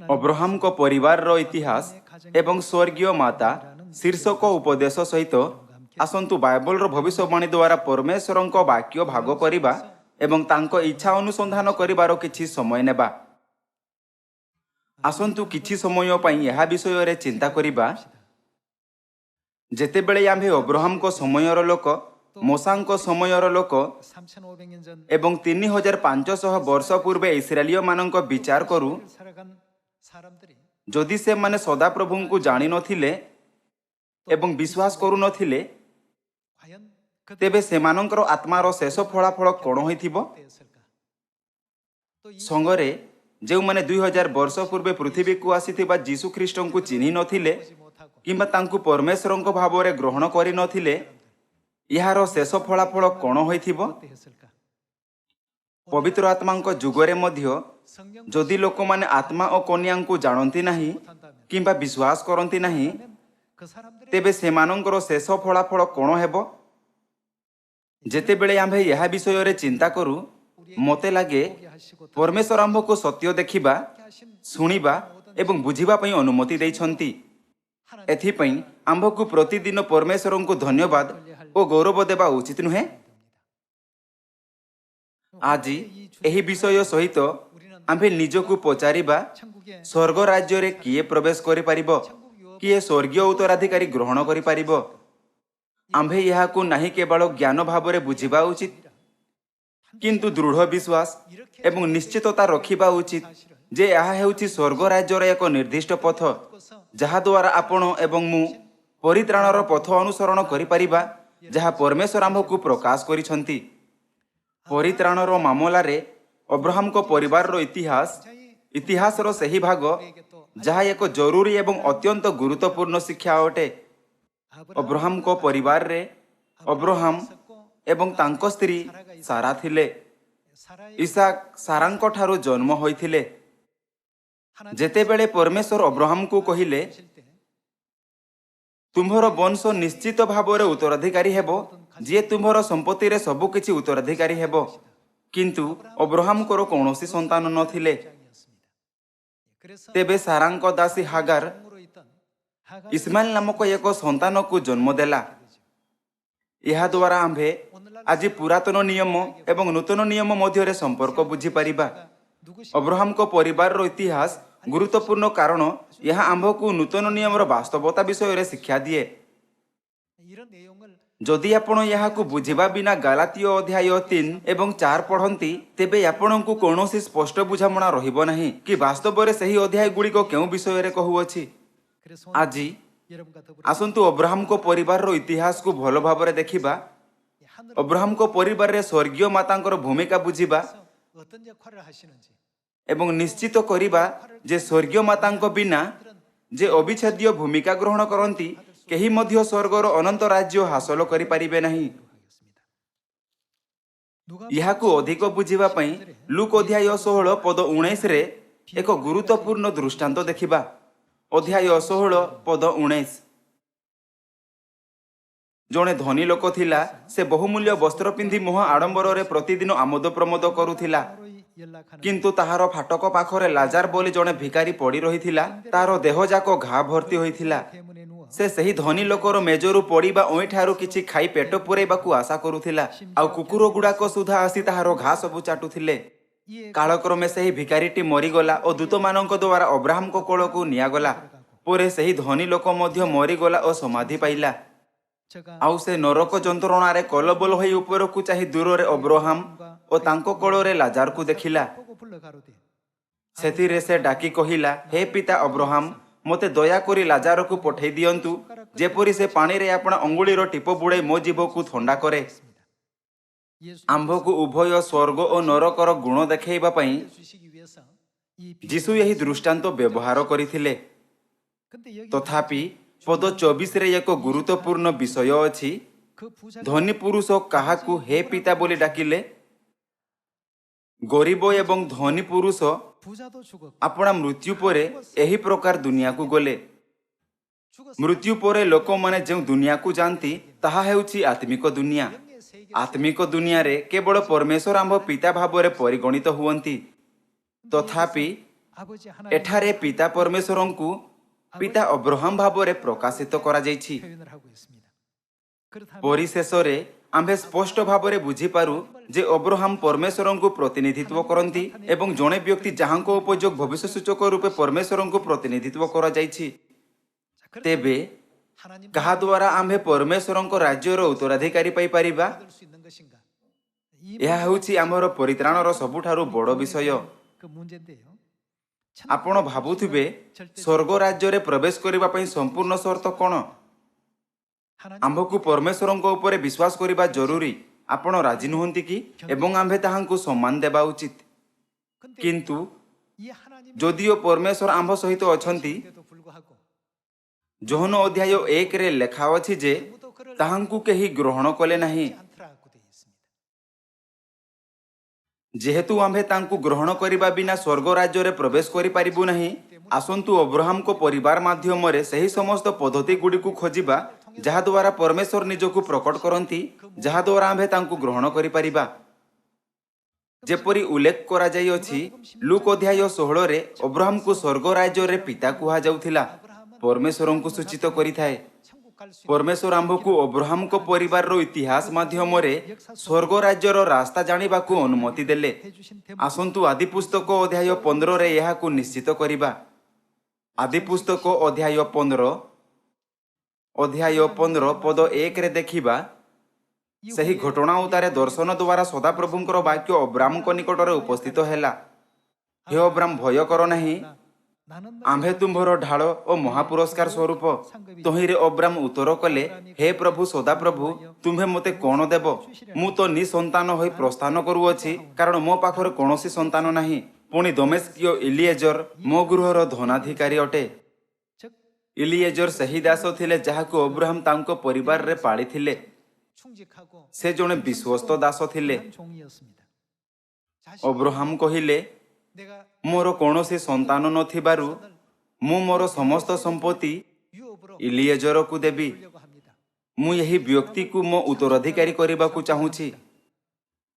Abraham को परिवार रो इतिहास एवं स्वर्गीय माता शीर्षक उपदेश सहित आसंतु बाइबल रो भविष्यवाणी द्वारा परमेश्वर वाक्य भाग करिबा एवं तांको इच्छा अनुसंधान करिबार किछि समय नेबा। आसंतु किछि समय पई यह विषय रे चिंता करिबा। जेतेबेले आम्भे अब्राहम को समयर लोक, मोसांको समयर लोक एवं 3500 वर्ष पूर्वे इस्राएलिय मानक विचार करू, जदि से माने सदाप्रभु को जानी नथिले एवं विश्वास करू नथिले, तेबे सेमानंकर आत्मार शेष फलाफल कौन होइथिबो? संगरे जो माने 2000 वर्ष पूर्वे पृथ्वी को आसीथिबा जीसु ख्रीष्ट को चिन्हि नथिले किंबा तांकु परमेश्वर भाव रे ग्रहण करि नथिले, यार शेष फलाफल कौन होइथिबो? पवित्र आत्मा जुगरे मध्य जदि लोक माने आत्मा और कन्या को जानती नहीं किंबा विश्वास करती नहीं, तेबे सेमानंकर शेष फलाफल कौन हेबो? जेतेबेले आम्भे यह विषय रे चिंता करू, मते लागे परमेश्वर आम्भ को सत्य देखिबा, सुनिबा एवं बुझिबा पई अनुमति दैछंती। एथिपई आम्भ को प्रतिदिन परमेश्वर को धन्यवाद और गौरव देबा उचित नुहे? आज एही विषय सहित आम्भे निजको पचारिबा, स्वर्ग राज्य रे किए प्रवेश करि परिबो, किए स्वर्गीय उत्तराधिकारी ग्रहण करि परिबो? आम्भे यहाकू नहीं केवल ज्ञान भाव रे बुझिबा उचित, किंतु दृढ़ विश्वास एवं निश्चितता रखिबा उचित जे यह हेउछि स्वर्ग राज्यर एक निर्दिष्ट पथ, जहा द्वारा आपण एवं मु परित्राणर पथ अनुसरण करि परिबा, जहा परमेश्वर आम्भकू प्रकाश करिसंती। परित्राणर मामला रे अब्राहम को परिवार रो इतिहास रो सही भाग, जहा एक जरूरी एवं अत्यंत गुरुत्वपूर्ण शिक्षा अटे। अब्राहम को परिवार रे अब्राहम एवं तांको स्त्री सारा थिले। इसाक सारांको ठारू जन्म होइथिले। जेतेबेले परमेश्वर अब्राहम को कहिले, तुम्हर वंश निश्चित भाव रे उत्तराधिकारी हेबो, जे तुम्हर संपत्ति रे सबु किछि उत्तराधिकारी हेबो, किंतु अब्राहम को कौनसी संतान नथिले। तेबे सारांको दासी हागार इस्माइल नामक एक संतान को जन्म देला। यह द्वारा आम्भे आज पुरातन नियम एवं नूतन नियम मध्य संपर्क बुझी परिबा। अब्राहम को परिवार रो इतिहास गुरुत्वपूर्ण कारण यह आम्भ को नूतन नियम रो वास्तवता विषय रे शिक्षा दिए। जदि आपण यहाकू बुझिबा बिना गलातीय अध्याय 3 एवं 4 पढ़ंती, तेबे आपण को कौनसी स्पष्ट बुझामणा रहिबो नाही कि वास्तव रे सही अध्याय गुड़ी को केउ विषय रे कहुअछि। आज आसंतु अब्राहम को परिवार रो इतिहास को भलो भाव रे देखिबा। अब्राहम को परिवार रे स्वर्गीय मातांकर भूमिका बुझिबा एवं निश्चित करिबा जे स्वर्गीय मातांको बिना जे अविच्छेद्य भूमिका ग्रहण करंती, केही मध्य स्वर्गर अनंत राज्य हासिल करि परिबे नाही। यहाकू अधिक बुझिबा पई लूक अध्याय 16 पद 19 रे एक गुरुत्वपूर्ण दृष्टांत देखिबा। अध्याय 16 पद 19। जणे धनी लोक थिला, से बहुमूल्य वस्त्र पिंधि मोह आडंबर रे प्रतिदिन आमोद प्रमोद करुथिला, किंतु ताहार फाटक पाखरे लाजार बोली जणे भिकारी पड़ी रहिथिला, तार देह जाको घा भर्ती होइथिला। से सही धनी लोकर मेजरू पड़ीबा ओइठारू किछि खाई पेट पुरेबाकू आशा करुथिला, आ कुकुर गुड़ाक सुधा आसी ताहार घा सबु चाटुथिले। कालक्रमे सही भिकारीटी मरीगला और दूत मानक द्वारा अब्राहम को कोल को नियागला। पोरे सही धनी लोक मध्य मरीगला और समाधि पाइला। आउ से नरक जंत्रणा रे कलबल होई ऊपर को चाहि दूर रे अब्राहम और तांको कोल रे लाजार को देखिला। सेथिरे से डाकी कहिला, हे पिता अब्राहम, मते दया करी लाजार को पठै दियंतु, जेपरि से पानी रे अपना अंगुलीर टिप बुड़ाई मो जीव को ठंडा करे। आम्भ को उभय स्वर्ग और नरकर गुण देखैबा पई जीसु यही दृष्टांत व्यवहार करिथिले। तथापि पद 24 रे एक गुरुत्वपूर्ण विषय अछि। धनी पुरुष काहाकू हे पिता बोली डाकिले, गरीब एवं धनी पुरुष अपना मृत्यु परे एही प्रकार दुनिया को गले। मृत्यु परे लोक माने जो दुनिया को जानती, ताहा हेउछि आत्मिक दुनिया। आत्मिक दुनिया रे केवल परमेश्वर आम्भ पिता भाव रे परिगणित हुवंती। तथापि 아버지 ଏଠାରେ 하나님 ପିତା ପରମେଶ୍ୱରଙ୍କୁ ପିତା ଅବ୍ରାହମ ଭାବରେ ପ୍ରକାଶିତ କରାଯାଇଛି। 표현을 하고 있습니다. 그렇다면 ପରିଶେଷରେ ଆମ୍ଭେ ସ୍ପଷ୍ଟ ଭାବରେ ବୁଝିପାରୁ ଯେ ଅବ୍ରାହମ ପରମେଶ୍ୱରଙ୍କୁ ପ୍ରତିନିଧିତ୍ୱ କରନ୍ତି ଏବଂ ଜଣେ ବ୍ୟକ୍ତି ଯାହାଙ୍କ ଉପଯୋଗ ଭବିଷ୍ୟ ସୂଚକ ରୂପେ ପରମେଶ୍ୱରଙ୍କୁ ପ୍ରତିନିଧିତ୍ୱ କରାଯାଇଛି। 자, 그렇다면 ତେବେ 하나님 କାହା ଦ୍ୱାରା ଆମ୍ଭେ ପରମେଶ୍ୱରଙ୍କ ରାଜ୍ୟର ଉତ୍ତରାଧିକାରୀ ପାଇପାରିବା? 받을 수 있는 것인가? 이 ଏହା ହେଉଛି ଆମର ପରିତ୍ରାଣର ସବୁଠାରୁ ବଡ଼ ବିଷୟ। 그 문제인데요. ଆପଣ ଭାବୁଥିବେ ସ୍ୱର୍ଗ ରାଜ୍ୟରେ ପ୍ରବେଶ କରିବା ପାଇଁ ସମ୍ପୂର୍ଣ୍ଣ ସର୍ତ୍ତ କ'ଣ? 하나님 ଆମ୍ଭକୁ ପରମେଶ୍ୱରଙ୍କ ଉପରେ ବିଶ୍ୱାସ କରିବା ଜରୁରୀ। ଆପଣ ରାଜି ନୁହନ୍ତି କି? ଏବଂ ଆମ୍ଭେ ତାହାଙ୍କୁ ସମ୍ମାନ ଦେବା ଉଚିତ। 근데 କିନ୍ତୁ 이 하나님이 ଯଦିଓ ପରମେଶ୍ୱର ଆମ୍ଭ ସହିତ ଅଛନ୍ତି, 데도 불구하고 ଯୋହନ ଅଧ୍ୟାୟ 1ରେ ଲେଖା ଅଛି ଯେ 아무도 그를 ତାହାଙ୍କୁ କେହି ଗ୍ରହଣ କଲେ ନାହିଁ। 않더라고 되어 있습니다. ଯେହେତୁ ଆମ୍ଭେ ତାଙ୍କୁ ଗ୍ରହଣ କରିବା ବିନା ସ୍ୱର୍ଗ ରାଜ୍ୟରେ ପ୍ରବେଶ କରିପାରିବୁ ନାହିଁ, ଆସନ୍ତୁ ଅବ୍ରାହମଙ୍କ ପରିବାର ମାଧ୍ୟମରେ ସେହି ସମସ୍ତ ପଦ୍ଧତି ଗୁଡ଼ିକୁ ଖୋଜିବା ଯାହାଦ୍ୱାରା ପରମେଶ୍ୱର ନିଜକୁ ପ୍ରକଟ କରନ୍ତି, ଯାହାଦ୍ୱାରା ଆମ୍ଭେ ତାଙ୍କୁ ଗ୍ରହଣ କରିପାରିବା। ଯେପରି ଉଲ୍ଲେଖ କରାଯାଇଅଛି, ଲୁକ ଅଧ୍ୟାୟ 16ରେ ଅବ୍ରାହମଙ୍କୁ ସ୍ୱର୍ଗ ରାଜ୍ୟରେ ପିତା କୁହାଯାଉଥିଲା। ପରମେଶ୍ୱରଙ୍କୁ ସୂଚିତ କରିଥାଏ। 천국 갈 수 있는 ପରମେଶ୍ୱର ଆମ୍ଭକୁ ଅବ୍ରାହମଙ୍କ ପରିବାରର ଇତିହାସ ମାଧ୍ୟମରେ ସ୍ୱର୍ଗ ରାଜ୍ୟର ରାସ୍ତା ଜାଣିବାକୁ ଅନୁମତି ଦେଲେ। 해주신 ଆସନ୍ତୁ ଆଦି ପୁସ୍ତକ ଅଧ୍ୟାୟ 15ରେ ଏହାକୁ ନିଶ୍ଚିତ କରିବା। ଆଦି ପୁସ୍ତକ ଅଧ୍ୟାୟ 15 ପଦ 1ରେ ଦେଖିବା, ସେହି ଘଟଣା ଉତ୍ତାରେ ଦର୍ଶନ ଦ୍ୱାରା ସଦାପ୍ରଭୁଙ୍କର ବାକ୍ୟ ଅବ୍ରାମଙ୍କ ନିକଟରେ ଉପସ୍ଥିତ ହେଲା। ହେ ଅବ୍ରାମ, ଭୟ କର ନାହିଁ, 나는 ଆମ୍ଭେ ତୁମ୍ଭର ଢାଳ ଓ ମହାପୁରସ୍କାର ସ୍ୱରୂପ। ତହିଁରେ ଅବ୍ରାମ ଉତ୍ତର କଲେ, ହେ ପ୍ରଭୁ ସଦାପ୍ରଭୁ, ତୁମ୍ଭେ ମୋତେ କ'ଣ ଦେବ? ମୁଁ ତ ନିଃସନ୍ତାନ ହୋଇ ପ୍ରସ୍ଥାନ କରୁଅଛି, କାରଣ ମୋ ପାଖରେ କୌଣସି ସନ୍ତାନ ନାହିଁ। ପୁଣି ଦମେସ୍କୀୟ ଇଲିଏଜର ମୋ ଗୃହର ଧନାଧିକାରୀ ଅଟେ। 즉 ଇଲିଏଜର ସେହି ଦାସ ଥିଲେ ଯାହାକୁ ଅବ୍ରାହମ ତାଙ୍କ ପରିବାରରେ ପାଳିଥିଲେ। 충직하고 ସେ ଜଣେ ବିଶ୍ୱସ୍ତ ଦାସ ଥିଲେ। 한 종이었습니다. 자신이 ଅବ୍ରାହମ କହିଲେ, 내가 ମୋର କୌଣସି ସନ୍ତାନ ନଥିବାରୁ ମୁଁ ମୋର ସମସ୍ତ ସମ୍ପତ୍ତି 유업으로 ଇଲିଏଜରକୁ ଦେବି। 주려고 합니다. ମୁଁ ଏହି ବ୍ୟକ୍ତିକୁ ମୋ ଉତ୍ତରାଧିକାରୀ କରିବାକୁ ଚାହୁଁଛି।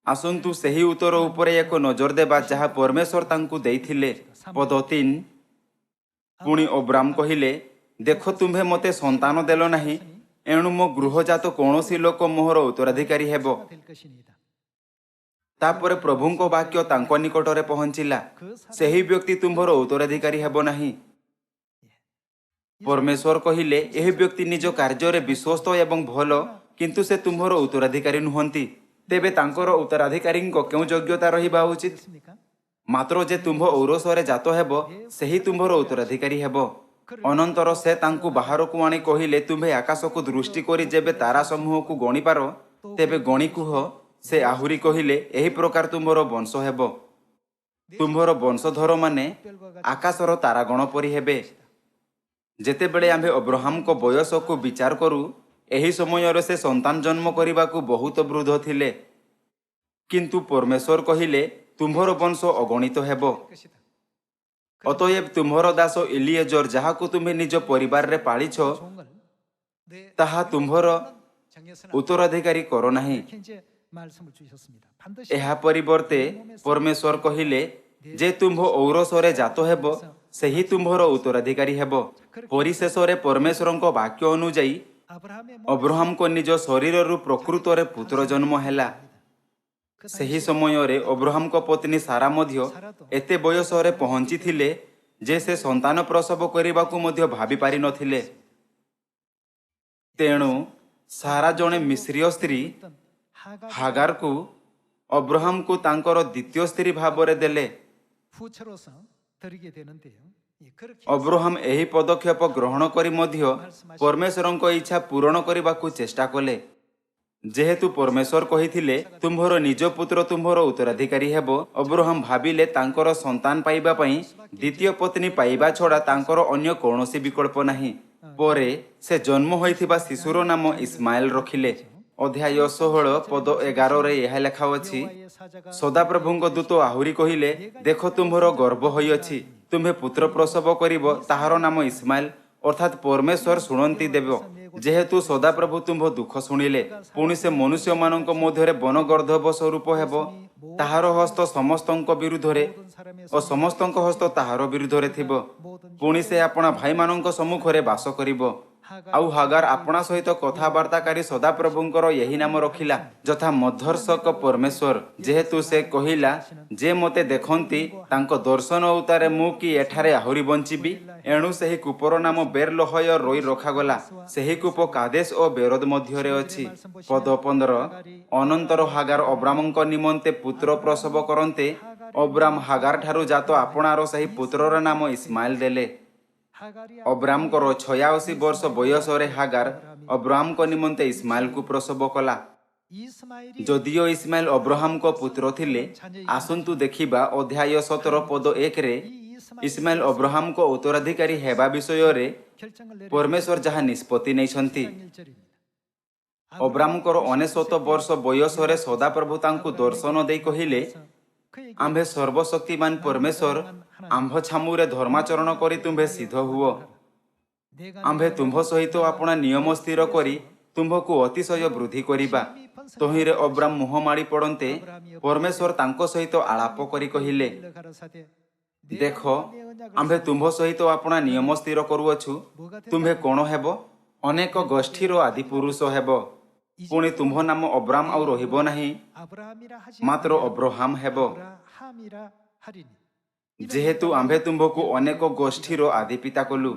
ଆସନ୍ତୁ ସେହି ଉତ୍ତର ଉପରେ ଏକ ନଜର ଦେବା ଯାହା ପରମେଶ୍ୱର ତାଙ୍କୁ ଦେଇଥିଲେ। ପଦ 3, ପୁଣି ଅବ୍ରାମ କହିଲେ, ଦେଖ, ତୁମ୍ଭେ ମୋତେ ସନ୍ତାନ ଦେଲ ନାହିଁ, ଏଣୁ ମୋ ଗୃହଜାତ କୌଣସି ଲୋକ ମୋହର ଉତ୍ତରାଧିକାରୀ ହେବ। 될 것이니이다. ତାପରେ ପ୍ରଭୁଙ୍କ ବାକ୍ୟ ତାଙ୍କ ନିକଟରେ ପହଞ୍ଚିଲା, ସେହି ବ୍ୟକ୍ତି ତୁମ୍ଭର ଉତ୍ତରାଧିକାରୀ ହେବ ନାହିଁ। ପରମେଶ୍ୱର କହିଲେ, ଏହି ବ୍ୟକ୍ତି ନିଜ କାର୍ଯ୍ୟରେ ବିଶ୍ୱସ୍ତ ଏବଂ ଭଲ, କିନ୍ତୁ ସେ ତୁମ୍ଭର ଉତ୍ତରାଧିକାରୀ ନୁହନ୍ତି। ତେବେ ତାଙ୍କର ଉତ୍ତରାଧିକାରୀଙ୍କ କେଉଁ ଯୋଗ୍ୟତା ରହିବା ଉଚିତ? 있습니까? ମାତ୍ର ଯେ ତୁମ୍ଭ ଔରସରେ ଜାତ ହେବ, ସେହି ତୁମ୍ଭର ଉତ୍ତରାଧିକାରୀ ହେବ। ଅନନ୍ତର ସେ ତାଙ୍କୁ ବାହାରକୁ ଆଣି କହିଲେ, ତୁମ୍ଭେ ଆକାଶକୁ ଦୃଷ୍ଟି କରି ଯେବେ ତାରା ସମୂହକୁ ଗଣିପାର, ତେବେ ଗଣି କୁହ। ସେ ଆହୁରି କହିଲେ, ଏହି ପ୍ରକାର ତୁମ୍ଭର ବଂଶ ହେବ। ତୁମ୍ଭର ବଂଶଧରମାନେ ଆକାଶର ତାରାଗଣ ପରି ହେବେ। ଯେତେବେଳେ ଆମ୍ଭେ ଅବ୍ରାହମଙ୍କ ବୟସକୁ ବିଚାର କରୁ, ଏହି ସମୟରେ ସେ ସନ୍ତାନ ଜନ୍ମ କରିବାକୁ ବହୁତ ବୃଦ୍ଧ ଥିଲେ। କିନ୍ତୁ ପରମେଶ୍ୱର କହିଲେ, ତୁମ୍ଭର ବଂଶ ଅଗଣିତ ହେବ। 것이다. ଅତଏବ ତୁମ୍ଭର ଦାସ ଇଲିଏଜର, ଯାହାକୁ ତୁମ୍ଭେ ନିଜ ପରିବାରରେ ପାଳିଛ, 종을 내 ତାହା ତୁମ୍ଭର 정해서는 ଉତ୍ତରାଧିକାରୀ କର ନାହିଁ। 이렇게 이제 말씀을 주셨습니다. 반드시 ଏହା ପରିବର୍ତ୍ତେ ପରମେଶ୍ୱର କହିଲେ, ଯେ ତୁମ୍ଭ ଔରସରେ ଜାତ ହେବ, ସେହି ତୁମ୍ଭର ଉତ୍ତରାଧିକାରୀ ହେବ। ପରିଶେଷରେ ପରମେଶ୍ୱରଙ୍କ ବାକ୍ୟ ଅନୁଯାୟୀ 아브라함의 ଅବ୍ରାହମଙ୍କ ନିଜ ଶରୀରରୁ ପ୍ରକୃତରେ ପୁତ୍ର ଜନ୍ମ ହେଲା। ସେହି ସମୟରେ ଅବ୍ରାହମଙ୍କ ପତ୍ନୀ ସାରା ମଧ୍ୟ ଏତେ ବୟସରେ ପହଞ୍ଚିଥିଲେ ଯେ ସେ ସନ୍ତାନ ପ୍ରସବ କରିବାକୁ ମଧ୍ୟ ଭାବି ପାରିନଥିଲେ। ତେଣୁ ସାରା ଜଣେ ମିଶ୍ରୀୟ ସ୍ତ୍ରୀ ହାଗାରକୁ ଅବ୍ରାହମକୁ ତାଙ୍କର ଦ୍ୱିତୀୟ ସ୍ତ୍ରୀ ଭାବରେ ଦେଲେ। 후처로서 드리게 되는데요. 예, 그렇게 ଅବ୍ରାହମ ଏହି ପଦକ୍ଷେପ ଗ୍ରହଣ କରି ମଧ୍ୟ ପରମେଶ୍ୱରଙ୍କ ଇଚ୍ଛା ପୂରଣ କରିବାକୁ ଚେଷ୍ଟା କଲେ। ଯେହେତୁ ପରମେଶ୍ୱର କହିଥିଲେ, ତୁମ୍ଭର ନିଜ ପୁତ୍ର ତୁମ୍ଭର ଉତ୍ତରାଧିକାରୀ ହେବ, ଅବ୍ରାହମ ଭାବିଲେ ତାଙ୍କର ସନ୍ତାନ ପାଇବା ପାଇଁ ଦ୍ୱିତୀୟ ପତ୍ନୀ ପାଇବା ଛଡ଼ା ତାଙ୍କର ଅନ୍ୟ କୌଣସି ବିକଳ୍ପ ନାହିଁ। ପରେ ସେ ଜନ୍ମ ହୋଇଥିବା ଶିଶୁର ନାମ ଇସମାଏଲ ରଖିଲେ। ଅଧ୍ୟାୟ 16 ପଦ 11ରେ ଏହା ଲେଖା ଅଛି, ସଦାପ୍ରଭୁଙ୍କ ଦୂତ ଆହୁରି କହିଲେ, ଦେଖ, ତୁମ୍ଭର ଗର୍ଭ ହୋଇଅଛି, ତୁମ୍ଭେ ପୁତ୍ର ପ୍ରସବ କରିବ, ତାହାର ନାମ ଇସମାଏଲ, ଅର୍ଥାତ୍ ପରମେଶ୍ୱର ଶୁଣନ୍ତି ଦେବ। ଯେହେତୁ ସଦାପ୍ରଭୁ ତୁମ୍ଭ ଦୁଃଖ ଶୁଣିଲେ, ପୁଣି ସେ ମନୁଷ୍ୟମାନଙ୍କ ମଧ୍ୟରେ ବନଗର୍ଦ୍ଧବ ସ୍ୱରୂପ ହେବ। ତାହାର ହସ୍ତ ସମସ୍ତଙ୍କ ବିରୁଦ୍ଧରେ ଓ ସମସ୍ତଙ୍କ ହସ୍ତ ତାହାର ବିରୁଦ୍ଧରେ ଥିବ। ପୁଣି ସେ ଆପଣା ଭାଇମାନଙ୍କ ସମ୍ମୁଖରେ ବାସ କରିବ। ଆଉ ହାଗାର ଆପଣା ସହିତ କଥାବାର୍ତ୍ତାକାରୀ ସଦାପ୍ରଭୁଙ୍କର ଏହି ନାମ ରଖିଲା, ଯଥା ମଧ୍ୟର୍ଷକ ପରମେଶ୍ୱର। ଯେହେତୁ ସେ କହିଲା ଯେ ମୋତେ ଦେଖନ୍ତି ତାଙ୍କ ଦର୍ଶନ ଉତ୍ତାରେ ମୁଁ କି ଏଠାରେ ଆହୁରି ବଞ୍ଚିବି। ଏଣୁ ସେହି କୂପର ନାମ ବେର୍ଲହୟ ରୋଇ ରଖାଗଲା। ସେହି କୂପ କାଦେଶ ଓ ବେରୋଦ ମଧ୍ୟରେ ଅଛି। ପଦ 15। ଅନନ୍ତର ହାଗାର ଅବ୍ରାମଙ୍କ ନିମନ୍ତେ ପୁତ୍ର ପ୍ରସବ କରନ୍ତେ ଅବ୍ରାମ ହାଗାର ଠାରୁ ଜାତ ଆପଣାର ସେହି ପୁତ୍ରର ନାମ ଇସମାଏଲ ଦେଲେ। ଅବ୍ରାମଙ୍କର 86 ବର୍ଷ ବୟସରେ ହାଗାର ଅବ୍ରାମଙ୍କ ନିମନ୍ତେ ଇସମାଏଲକୁ ପ୍ରସବ କଲା। ଯଦିଓ ଇସମାଏଲ ଅବ୍ରାହମଙ୍କ ପୁତ୍ର ଥିଲେ, ଆସନ୍ତୁ ଦେଖିବା ଅଧ୍ୟାୟ 17 ପଦ 1ରେ ଇସମାଏଲ ଅବ୍ରାହମଙ୍କ ଉତ୍ତରାଧିକାରୀ ହେବା ବିଷୟରେ ପରମେଶ୍ୱର ଯାହା ନିଷ୍ପତ୍ତି ନେଇଛନ୍ତି। ଅବ୍ରାମଙ୍କର 99 ବର୍ଷ ବୟସରେ ସଦାପ୍ରଭୁ ତାଙ୍କୁ ଦର୍ଶନ ଦେଇ କହିଲେ, ଆମ୍ଭେ ସର୍ବଶକ୍ତିମାନ ପରମେଶ୍ୱର ଆମ୍ଭ ଛାମୁରେ ଧର୍ମାଚରଣ କରି ତୁମ୍ଭେ ସିଦ୍ଧ ହୁଅ। ଆମ୍ଭେ ତୁମ୍ଭ ସହିତ ଆପଣା ନିୟମ ସ୍ଥିର କରି ତୁମ୍ଭକୁ ଅତିଶୟ ବୃଦ୍ଧି କରିବା। ତହିଁରେ ଅବ୍ରାମ ମୁହଁ ମାଡ଼ି ପଡ଼ନ୍ତେ ପରମେଶ୍ୱର ତାଙ୍କ ସହିତ ଆଳାପ କରି କହିଲେ, ଦେଖ, ଆମ୍ଭେ ତୁମ୍ଭ ସହିତ ଆପଣା ନିୟମ ସ୍ଥିର କରୁଅଛୁ। ତୁମ୍ଭେ କ'ଣ ହେବ? ଅନେକ ଗୋଷ୍ଠୀର ଆଦି ପୁରୁଷ ହେବ। ପୁଣି ତୁମ୍ଭ ନାମ ଅବ୍ରାମ ଆଉ ରହିବ ନାହିଁ, ମାତ୍ର ଅବ୍ରାହାମ ହେବ। ଯେହେତୁ ଆମ୍ଭେ ତୁମ୍ଭକୁ ଅନେକ ଗୋଷ୍ଠୀର ଆଦି ପିତା କଲୁ।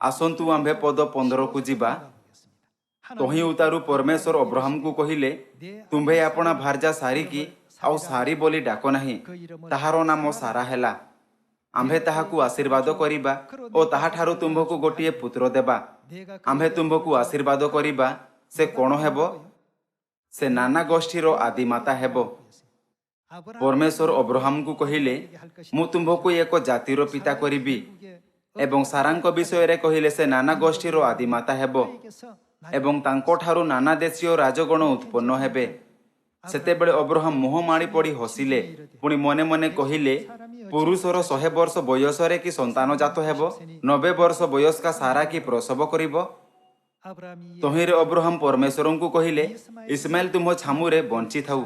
ଆସନ୍ତୁ ଆମ୍ଭେ ପଦ 15କୁ ଯିବା। ତହିଁ ଉତାରୁ ପରମେଶ୍ୱର ଅବ୍ରାହମକୁ କହିଲେ, ତୁମ୍ଭେ ଆପଣା ଭାର୍ଯ୍ୟା ସାରିକି ଆଉ ସାରି ବୋଲି ଡାକ ନାହିଁ। ତାହାର ନାମ ସାରା ହେଲା। ଆମ୍ଭେ ତାହାକୁ ଆଶୀର୍ବାଦ କରିବା ଓ ତାହାଠାରୁ ତୁମ୍ଭକୁ ଗୋଟିଏ ପୁତ୍ର ଦେବା। ଆମ୍ଭେ ତୁମ୍ଭକୁ ଆଶୀର୍ବାଦ କରିବା। ସେ କ'ଣ ହେବ? ସେ ନାନା ଗୋଷ୍ଠୀର ଆଦିମାତା ହେବ। ପରମେଶ୍ୱର ଅବ୍ରାହମକୁ କହିଲେ, ମୁଁ ତୁମ୍ଭକୁ ଏକ ଜାତିର ପିତା କରିବି। ଏବଂ ସାରାଙ୍କ ବିଷୟରେ କହିଲେ, ସେ ନାନା ଗୋଷ୍ଠୀର ଆଦିମାତା ହେବ ଏବଂ ତାଙ୍କଠାରୁ ନାନା ଦେଶୀୟ ରାଜଗଣ ଉତ୍ପନ୍ନ ହେବେ। ସେତେବେଳେ ଅବ୍ରାହମ ମୁହଁ ମାଡ଼ି ପଡ଼ି ହସିଲେ। ପୁଣି ମନେ ମନେ କହିଲେ, ପୁରୁଷର 100 ବର୍ଷ ବୟସରେ କି ସନ୍ତାନ ଜାତ ହେବ? 90 ବର୍ଷ ବୟସ୍କା ସାରା କି ପ୍ରସବ କରିବ? ତହିଁରେ ଅବ୍ରାହମ ପରମେଶ୍ୱରଙ୍କୁ କହିଲେ, ଇସମାଏଲ ତୁମ୍ଭ ଛାମୁରେ ବଞ୍ଚିଥାଉ।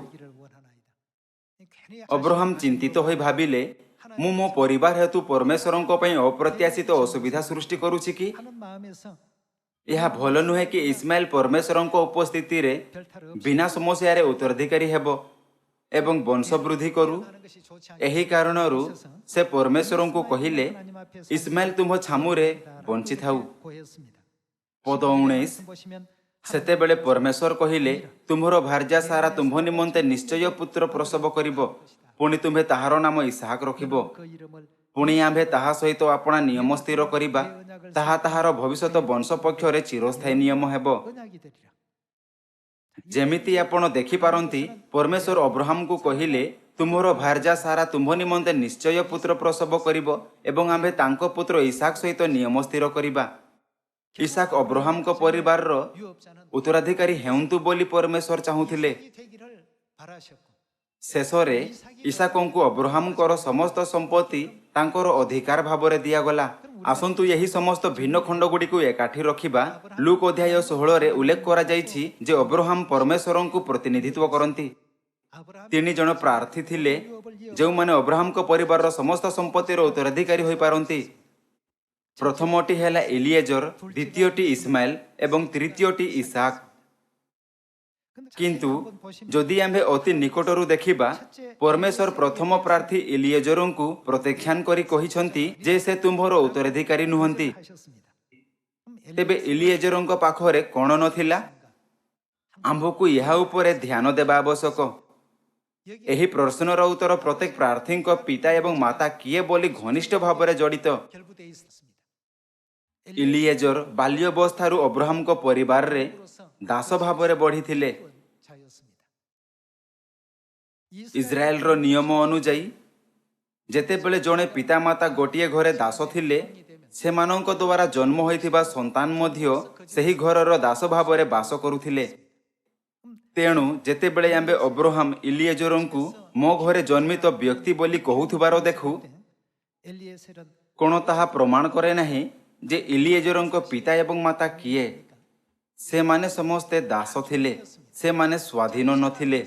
ଅବ୍ରାହମ ଚିନ୍ତିତ ହୋଇ ଭାବିଲେ, ମୁଁ ମୋ ପରିବାର ହେତୁ ପରମେଶ୍ୱରଙ୍କ ପାଇଁ ଅପ୍ରତ୍ୟାଶିତ ଅସୁବିଧା ସୃଷ୍ଟି କରୁଛି କି? ଏହା ଭଲ ନୁହେଁ କି ଇସମାଏଲ ପରମେଶ୍ୱରଙ୍କ ଉପସ୍ଥିତିରେ ବିନା ସମସ୍ୟାରେ ଉତ୍ତରାଧିକାରୀ ହେବ ଏବଂ ବଂଶ ବୃଦ୍ଧି କରୁ। ଏହି କାରଣରୁ ସେ ପରମେଶ୍ୱରଙ୍କୁ କହିଲେ, ଇସମାଏଲ ତୁମ୍ଭ ଛାମୁରେ ବଞ୍ଚିଥାଉ। ପଦ 19। ସେତେବେଳେ ପରମେଶ୍ୱର କହିଲେ, ତୁମ୍ଭର ଭାର୍ଯ୍ୟା ସାରା ତୁମ୍ଭ ନିମନ୍ତେ ନିଶ୍ଚୟ ପୁତ୍ର ପ୍ରସବ କରିବ। ପୁଣି ତୁମ୍ଭେ ତାହାର ନାମ ଇସାହାକ ରଖିବ। ପୁଣି ଆମ୍ଭେ ତାହା ସହିତ ଆପଣା ନିୟମ ସ୍ଥିର କରିବା। ତାହା ତାହାର ଭବିଷ୍ୟତ ବଂଶ ପକ୍ଷରେ ଚିରସ୍ଥାୟୀ ନିୟମ ହେବ। ଯେମିତି ଆପଣ ଦେଖିପାରନ୍ତି, ପରମେଶ୍ୱର ଅବ୍ରାହମକୁ କହିଲେ, ତୁମ୍ଭର ଭାର୍ଯ୍ୟା ସାରା ତୁମ୍ଭ ନିମନ୍ତେ ନିଶ୍ଚୟ ପୁତ୍ର ପ୍ରସବ କରିବ ଏବଂ ଆମ୍ଭେ ତାଙ୍କ ପୁତ୍ର ଇସାକ ସହିତ ନିୟମ ସ୍ଥିର କରିବା। ଇସାକ ଅବ୍ରାହମଙ୍କ ପରିବାରର ଉତ୍ତରାଧିକାରୀ ହେଉନ୍ତୁ ବୋଲି ପରମେଶ୍ୱର ଚାହୁଁଥିଲେ। ଶେଷରେ ଇସାକଙ୍କୁ ଅବ୍ରାହମଙ୍କର ସମସ୍ତ ସମ୍ପତ୍ତି ତାଙ୍କର ଅଧିକାର ଭାବରେ ଦିଆଗଲା। ଆସନ୍ତୁ ଏହି ସମସ୍ତ ଭିନ୍ନ ଖଣ୍ଡଗୁଡ଼ିକୁ ଏକାଠି ରଖିବା। ଲୁକ ଅଧ୍ୟାୟ 16ରେ ଉଲ୍ଲେଖ କରାଯାଇଛି ଯେ ଅବ୍ରାହମ ପରମେଶ୍ୱରଙ୍କୁ ପ୍ରତିନିଧିତ୍ୱ କରନ୍ତି। 3 ଜଣ ପ୍ରାର୍ଥୀ ଥିଲେ, ଯେଉଁମାନେ ଅବ୍ରାହମଙ୍କ ପରିବାରର ସମସ୍ତ ସମ୍ପତ୍ତିର ଉତ୍ତରାଧିକାରୀ ହୋଇପାରନ୍ତି। ପ୍ରଥମଟି ହେଲା ଏଲିଏଜର, ଦ୍ୱିତୀୟଟି ଇସମାଏଲ ଏବଂ ତୃତୀୟଟି ଇସାକ। କିନ୍ତୁ ଯଦି ଆମ୍ଭେ ଅତି ନିକଟରୁ ଦେଖିବା, ପରମେଶ୍ୱର ପ୍ରଥମ ପ୍ରାର୍ଥୀ ଏଲିଏଜରଙ୍କୁ ପ୍ରତ୍ୟାଖ୍ୟାନ କରି କହିଛନ୍ତି ଯେ ସେ ତୁମ୍ଭର ଉତ୍ତରାଧିକାରୀ ନୁହନ୍ତି। ତେବେ ଏଲିଏଜରଙ୍କ ପାଖରେ କ'ଣ ନଥିଲା? ଆମ୍ଭକୁ ଏହା ଉପରେ ଧ୍ୟାନ ଦେବା ଆବଶ୍ୟକ। ଏହି ପ୍ରଶ୍ନର ଉତ୍ତର ପ୍ରତ୍ୟେକ ପ୍ରାର୍ଥୀଙ୍କ ପିତା ଏବଂ ମାତା କିଏ ବୋଲି ଘନିଷ୍ଠ ଭାବରେ ଜଡ଼ିତ। ଏଲିଏଜର ବାଲ୍ୟାବସ୍ଥାରୁ ଅବ୍ରାହମଙ୍କ ପରିବାରରେ ଦାସ ଭାବରେ ବଢ଼ିଥିଲେ। ଇସ୍ରାଏଲର ନିୟମ ଅନୁଯାୟୀ ଯେତେବେଳେ ଜଣେ ପିତାମାତା ଗୋଟିଏ ଘରେ ଦାସ ଥିଲେ, ସେମାନଙ୍କ ଦ୍ୱାରା ଜନ୍ମ ହୋଇଥିବା ସନ୍ତାନ ମଧ୍ୟ ସେହି ଘରର ଦାସ ଭାବରେ ବାସ କରୁଥିଲେ। ତେଣୁ ଯେତେବେଳେ ଆମ୍ଭେ ଅବ୍ରାହମ ଏଲିଏଜରଙ୍କୁ ମୋ ଘରେ ଜନ୍ମିତ ବ୍ୟକ୍ତି ବୋଲି କହୁଥିବାର ଦେଖୁ, କ'ଣ ତାହା ପ୍ରମାଣ କରେ ନାହିଁ ଯେ ଇଲିଏଜରଙ୍କ ପିତା ଏବଂ ମାତା କିଏ? ସେମାନେ ସମସ୍ତେ ଦାସ ଥିଲେ, ସେମାନେ ସ୍ୱାଧୀନ ନଥିଲେ।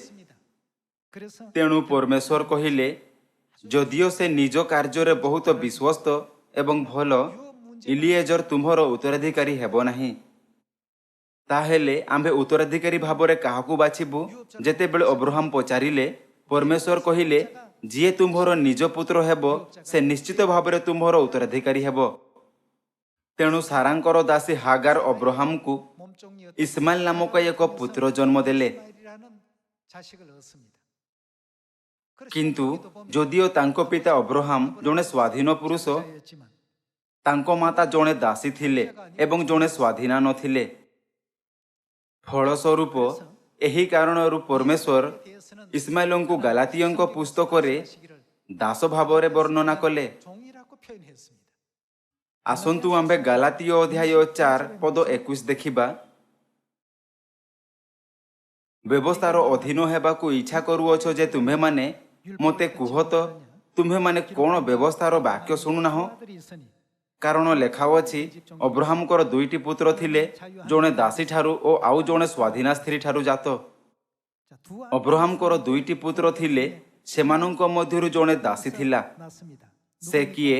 그래서 ତେଣୁ ପରମେଶ୍ୱର କହିଲେ, ଯଦିଓ ସେ ନିଜ କାର୍ଯ୍ୟରେ ବହୁତ ବିଶ୍ୱସ୍ତ ଏବଂ ଭଲ, ଇଲିଏଜର ତୁମ୍ଭର ଉତ୍ତରାଧିକାରୀ ହେବ ନାହିଁ। ତାହେଲେ ଆମ୍ଭେ ଉତ୍ତରାଧିକାରୀ ଭାବରେ କାହାକୁ ବାଛିବୁ? ଯେତେବେଳେ ଅବ୍ରାହମ ପଚାରିଲେ, ପରମେଶ୍ୱର କହିଲେ, ଯିଏ ତୁମ୍ଭର ନିଜ ପୁତ୍ର ହେବ ସେ ନିଶ୍ଚିତ ଭାବରେ ତୁମ୍ଭର ଉତ୍ତରାଧିକାରୀ ହେବ। ତେଣୁ ସାରାଙ୍କର ଦାସୀ ହାଗାର ଅବ୍ରାହମକୁ 몸종이었던 ଇସ୍ମାଏଲ ନାମକ ଏକ ପୁତ୍ର ଜନ୍ମ ଦେଲେ। 이스마엘이라는 자식을 얻습니다. 그래서 କିନ୍ତୁ 여기도 보면 ଯଦିଓ ତାଙ୍କ ପିତା ଅବ୍ରାହମ ଜଣେ ସ୍ୱାଧୀନ ପୁରୁଷ, 자였지만 ତାଙ୍କ ମାତା ଜଣେ ଦାସୀ ଥିଲେ ଏବଂ ଜଣେ ସ୍ୱାଧୀନା ନଥିଲେ। ଫଳସ୍ୱରୂପ ଏହି କାରଣରୁ ପରମେଶ୍ୱର ଇସ୍ମାଏଲଙ୍କୁ ଗାଲାତୀୟଙ୍କ ପୁସ୍ତକରେ ଦାସ ଭାବରେ ବର୍ଣ୍ଣନା କଲେ। 종이라고 표현했습니다. ଆସନ୍ତୁ ଆମ୍ଭେ ଗାଲାତୀୟ ଅଧ୍ୟାୟ 4 ପଦ 21 ଦେଖିବା। ବ୍ୟବସ୍ଥାର ଅଧୀନ ହେବାକୁ ଇଚ୍ଛା କରୁଅଛ ଯେ ତୁମ୍ଭେମାନେ ମୋତେ କୁହ ତ, ତୁମ୍ଭେମାନେ କ'ଣ ବ୍ୟବସ୍ଥାର ବାକ୍ୟ ଶୁଣୁନାହ? 아들이 있으니 କାରଣ ଲେଖାଅଛି, ଅବ୍ରାହମଙ୍କର ଦୁଇଟି ପୁତ୍ର ଥିଲେ, ଜଣେ ଦାସୀଠାରୁ ଓ ଆଉ ଜଣେ ସ୍ୱାଧୀନା ସ୍ତ୍ରୀଠାରୁ ଜାତ। 자, 두 ଅବ୍ରାହମଙ୍କର ଦୁଇଟି ପୁତ୍ର ଥିଲେ, ସେମାନଙ୍କ ମଧ୍ୟରୁ ଜଣେ ଦାସୀ ଥିଲା। 낳습니다. ସେ କିଏ?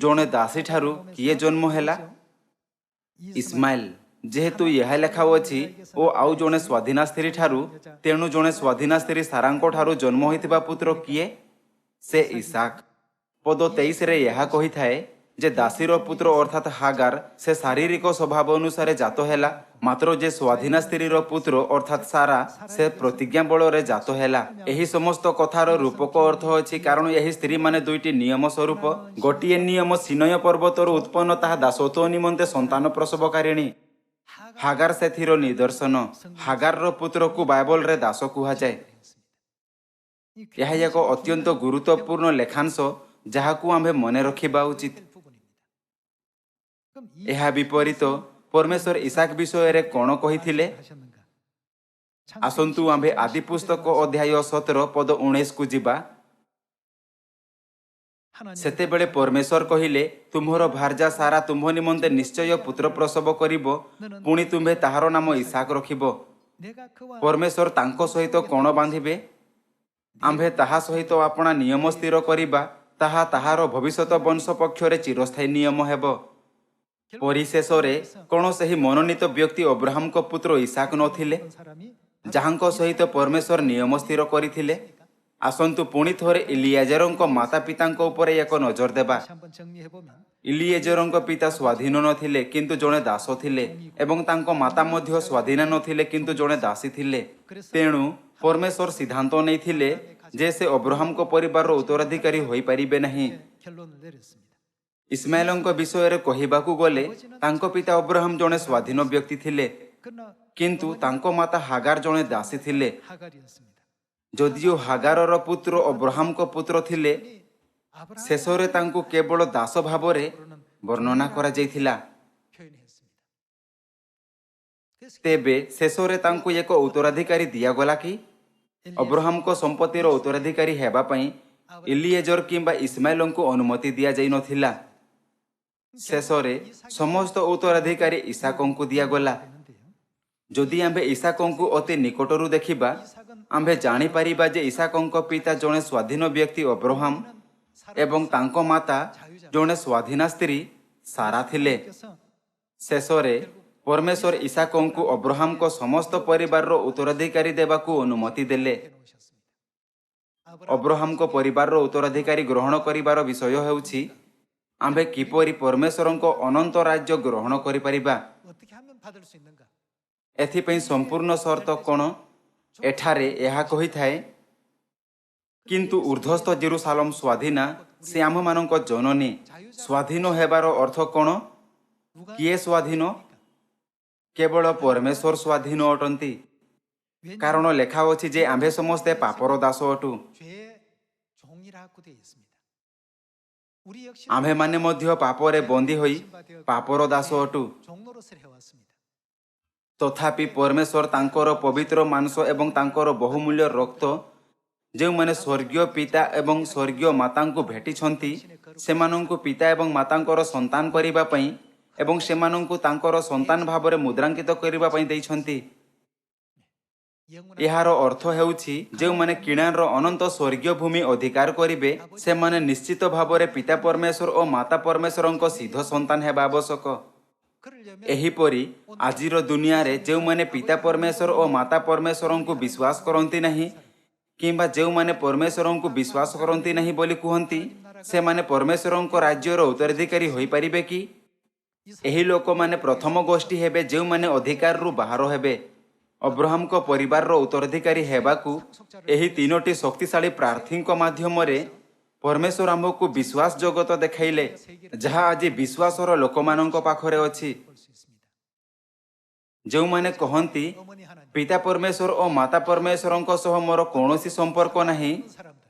ଜଣେ ଦାସୀଠାରୁ କିଏ ଜନ୍ମ ହେଲା? ଇସ୍ମାଏଲ। ଯେହେତୁ ଏହା ଲେଖାଅଛି ଓ ଆଉ ଜଣେ ସ୍ୱାଧୀନା ସ୍ତ୍ରୀ ଠାରୁ, ତେଣୁ ଜଣେ ସ୍ୱାଧୀନା ସ୍ତ୍ରୀ ସାରାଙ୍କ ଠାରୁ ଜନ୍ମ ହୋଇଥିବା ପୁତ୍ର କିଏ? ସେ ଇସାକ। ପଦ 23ରେ ଏହା କହିଥାଏ ଯେ ଦାସୀର ପୁତ୍ର ଅର୍ଥାତ୍ ହାଗାର ସେ ଶାରୀରିକ ସ୍ୱଭାବ ଅନୁସାରେ ଜାତ ହେଲା, ମାତ୍ର ଯେ ସ୍ୱାଧୀନା ସ୍ତ୍ରୀର ପୁତ୍ର ଅର୍ଥାତ୍ ସାରା ସେ ପ୍ରତିଜ୍ଞା ବଳରେ ଜାତ ହେଲା। ଏହି ସମସ୍ତ କଥାର ରୂପକ ଅର୍ଥ ଅଛି, କାରଣ ଏହି ସ୍ତ୍ରୀମାନେ ଦୁଇଟି ନିୟମ ସ୍ୱରୂପ। ଗୋଟିଏ ନିୟମ ସିନୟ ପର୍ବତରୁ ଉତ୍ପନ୍ନ, ତାହା ଦାସତ୍ୱ ନିମନ୍ତେ ସନ୍ତାନ ପ୍ରସବକାରିଣୀ। ହାଗାର ସେଥିର ନିଦର୍ଶନ। ହାଗାରର ପୁତ୍ରକୁ ବାଇବଲରେ ଦାସ କୁହାଯାଏ। ଏହା ଏକ ଅତ୍ୟନ୍ତ ଗୁରୁତ୍ୱପୂର୍ଣ୍ଣ ଲେଖାଂଶ, ଯାହାକୁ ଆମ୍ଭେ ମନେ ରଖିବା ଉଚିତ। 그럼 이 ଏହା ବିପରୀତ ପରମେଶ୍ୱର ଇସାକ ବିଷୟରେ କ'ଣ କହିଥିଲେ? 하셨는가? ଆସନ୍ତୁ ଆମ୍ଭେ ଆଦି ପୁସ୍ତକ ଅଧ୍ୟାୟ 17 ପଦ 19କୁ ଯିବା। ସେତେବେଳେ ପରମେଶ୍ୱର କହିଲେ, ତୁମ୍ଭର ଭାର୍ଯ୍ୟା ସାରା ତୁମ୍ଭ ନିମନ୍ତେ ନିଶ୍ଚୟ ପୁତ୍ର ପ୍ରସବ କରିବ, ପୁଣି ତୁମ୍ଭେ ତାହାର ନାମ ଇସାକ ରଖିବ। 내가 그와 ପରମେଶ୍ୱର ତାଙ୍କ ସହିତ କ'ଣ ବାନ୍ଧିବେ? ଆମ୍ଭେ ତାହା ସହିତ ଆପଣା ନିୟମ ସ୍ଥିର କରିବା, ତାହା ତାହାର ଭବିଷ୍ୟତ ବଂଶ ପକ୍ଷରେ ଚିରସ୍ଥାୟୀ ନିୟମ ହେବ। ପରିଶେଷରେ କ'ଣ ସେହି ମନୋନୀତ ବ୍ୟକ୍ତି ଅବ୍ରାହମଙ୍କ ପୁତ୍ର ଇସାକ ନଥିଲେ, 어떤 사람이 ଯାହାଙ୍କ ସହିତ ପରମେଶ୍ୱର ନିୟମ ସ୍ଥିର କରିଥିଲେ? ଆସନ୍ତୁ ପୁଣି ଥରେ ଇଲିଏଜରଙ୍କ ମାତା ପିତାଙ୍କ ଉପରେ ଏକ ନଜର ଦେବା। 다시 한번 정리해 보면 ଇଲିଏଜରଙ୍କ ପିତା ସ୍ୱାଧୀନ ନଥିଲେ କିନ୍ତୁ ଜଣେ ଦାସ ଥିଲେ, ଏବଂ ତାଙ୍କ ମାତା ମଧ୍ୟ ସ୍ୱାଧୀନା ନଥିଲେ କିନ୍ତୁ ଜଣେ ଦାସୀ ଥିଲେ। ତେଣୁ ପରମେଶ୍ୱର ସିଦ୍ଧାନ୍ତ ନେଇଥିଲେ ଯେ ସେ ଅବ୍ରାହମଙ୍କ ପରିବାରର ଉତ୍ତରାଧିକାରୀ ହୋଇପାରିବେ ନାହିଁ। 결론을 내렸습니다. ଇସ୍ମାଏଲଙ୍କ ବିଷୟରେ କହିବାକୁ ଗଲେ, ତାଙ୍କ ପିତା ଅବ୍ରାହମ ଜଣେ ସ୍ୱାଧୀନ ବ୍ୟକ୍ତି ଥିଲେ, 그러나 କିନ୍ତୁ ତାଙ୍କ ମାତା ହାଗାର ଜଣେ ଦାସୀ ଥିଲେ। 하갈이었습니다. ଯଦିଓ ହାଗାରର ପୁତ୍ର ଅବ୍ରାହମଙ୍କ ପୁତ୍ର ଥିଲେ, 아브라함 ଶେଷରେ ତାଙ୍କୁ କେବଳ ଦାସ ଭାବରେ ବର୍ଣ୍ଣନା କରାଯାଇଥିଲା। 표현했습니다. 그래서 ତେବେ ଶେଷରେ ତାଙ୍କୁ ଏକ ଉତ୍ତରାଧିକାରୀ ଦିଆଗଲା କି? ଅବ୍ରାହମଙ୍କ ସମ୍ପତ୍ତିର ଉତ୍ତରାଧିକାରୀ ହେବା ପାଇଁ ଇଲିଏଜର କିମ୍ବା ଇସ୍ମାଏଲଙ୍କୁ ଅନୁମତି ଦିଆଯାଇ ନଥିଲା। ଶେଷରେ ସମସ୍ତ ଉତ୍ତରାଧିକାରୀ ଇସାକଙ୍କୁ ଦିଆଗଲା। 되는데요. ଯଦି ଆମ୍ଭେ ଇସାକଙ୍କୁ ଅତି ନିକଟରୁ ଦେଖିବା, ଆମ୍ଭେ ଜାଣିପାରିବା ଯେ ଇସାକଙ୍କ ପିତା ଜଣେ ସ୍ୱାଧୀନ ବ୍ୟକ୍ତି ଅବ୍ରାହମ ଏବଂ ତାଙ୍କ ମାତା ଜଣେ ସ୍ୱାଧୀନା ସ୍ତ୍ରୀ ସାରା ଥିଲେ। 그래서 ଶେଷରେ ପରମେଶ୍ୱର ଇସାକଙ୍କୁ ଅବ୍ରାହମଙ୍କ ସମସ୍ତ ପରିବାରର ଉତ୍ତରାଧିକାରୀ ଦେବାକୁ ଅନୁମତି ଦେଲେ। 해놓으셨습니다. ଅବ୍ରାହମଙ୍କ ପରିବାରର ଉତ୍ତରାଧିକାରୀ ଗ୍ରହଣ କରିବାର ବିଷୟ ହେଉଛି, ଆମ୍ଭେ କିପରି ପରମେଶ୍ୱରଙ୍କ ଅନନ୍ତ ରାଜ୍ୟ ଗ୍ରହଣ କରିପାରିବା। 어떻게 하면 받을 수 있는가? ଏଥିପାଇଁ ସମ୍ପୂର୍ଣ୍ଣ ସର୍ତ୍ତ କ'ଣ? ଏଠାରେ ଏହା କହିଥାଏ, କିନ୍ତୁ ଉର୍ଦ୍ଧ୍ୱସ୍ଥ ଜେରୁସାଲମ ସ୍ୱାଧୀନା, ସେ ଆମ୍ଭମାନଙ୍କ ଜନନୀ। ସ୍ୱାଧୀନ ହେବାର ଅର୍ଥ କ'ଣ? 누가 କିଏ ସ୍ୱାଧୀନ? କେବଳ ପରମେଶ୍ୱର ସ୍ୱାଧୀନ ଅଟନ୍ତି। କାରଣ ଲେଖାଅଛି ଯେ ଆମ୍ଭେ ସମସ୍ତେ ପାପର ଦାସ ଅଟୁ। 죄의 종이라고 되어 있습니다. 우리 역시 ଆମ୍ଭେମାନେ ମଧ୍ୟ ପାପରେ ବନ୍ଦୀ ହୋଇ ପାପର ଦାସ ଅଟୁ। 종노릇을 해왔습니다. ତଥାପି ପରମେଶ୍ୱର ତାଙ୍କର ପବିତ୍ର ମାଂସ ଏବଂ ତାଙ୍କର ବହୁମୂଲ୍ୟ ରକ୍ତ, ଯେଉଁମାନେ ସ୍ୱର୍ଗୀୟ ପିତା ଏବଂ ସ୍ୱର୍ଗୀୟ ମାତାଙ୍କୁ ଭେଟିଛନ୍ତି ସେମାନଙ୍କୁ ପିତା ଏବଂ ମାତାଙ୍କର ସନ୍ତାନ କରିବା ପାଇଁ ଏବଂ ସେମାନଙ୍କୁ ତାଙ୍କର ସନ୍ତାନ ଭାବରେ ମୁଦ୍ରାଙ୍କିତ କରିବା ପାଇଁ ଦେଇଛନ୍ତି। 영원한 ଏହାର ଅର୍ଥ ହେଉଛି ଯେଉଁମାନେ କିଣାନର ଅନନ୍ତ ସ୍ୱର୍ଗୀୟ ଭୂମି ଅଧିକାର କରିବେ ସେମାନେ ନିଶ୍ଚିତ ଭାବରେ ପିତା ପରମେଶ୍ୱର ଓ ମାତା ପରମେଶ୍ୱରଙ୍କ ସିଦ୍ଧ ସନ୍ତାନ ହେବା ଆବଶ୍ୟକ। 그러려면 ଏହିପରି ଆଜିର ଦୁନିଆରେ ଯେଉଁମାନେ ପିତା ପରମେଶ୍ୱର ଓ ମାତା ପରମେଶ୍ୱରଙ୍କୁ ବିଶ୍ୱାସ କରନ୍ତି ନାହିଁ କିମ୍ବା ଯେଉଁମାନେ ପରମେଶ୍ୱରଙ୍କୁ ବିଶ୍ୱାସ କରନ୍ତି ନାହିଁ ବୋଲି କୁହନ୍ତି ସେମାନେ ପରମେଶ୍ୱରଙ୍କ ରାଜ୍ୟର ଉତ୍ତରାଧିକାରୀ ହୋଇପାରିବେ କି? ଏହି ଲୋକମାନେ ପ୍ରଥମ ଗୋଷ୍ଠୀ ହେବେ ଯେଉଁମାନେ ଅଧିକାରରୁ ବାହାର ହେବେ। ଅବ୍ରାହମଙ୍କ ପରିବାରର ଉତ୍ତରାଧିକାରୀ ହେବାକୁ ଏହି ତିନୋଟି ଶକ୍ତିଶାଳୀ ପ୍ରାର୍ଥୀଙ୍କ ମାଧ୍ୟମରେ ପରମେଶ୍ୱର ଆମକୁ ବିଶ୍ୱାସ ଜଗତ ଦେଖାଇଲେ ଯାହା ଆଜି ବିଶ୍ୱାସର ଲୋକମାନଙ୍କ ପାଖରେ ଅଛି। 볼 수 있습니다. ଯେଉଁମାନେ କହନ୍ତି 어머니 하나님 ପିତା ପରମେଶ୍ୱର ଓ ମାତା ପରମେଶ୍ୱରଙ୍କ ସହ ମୋର କୌଣସି ସମ୍ପର୍କ ନାହିଁ 그런 사람들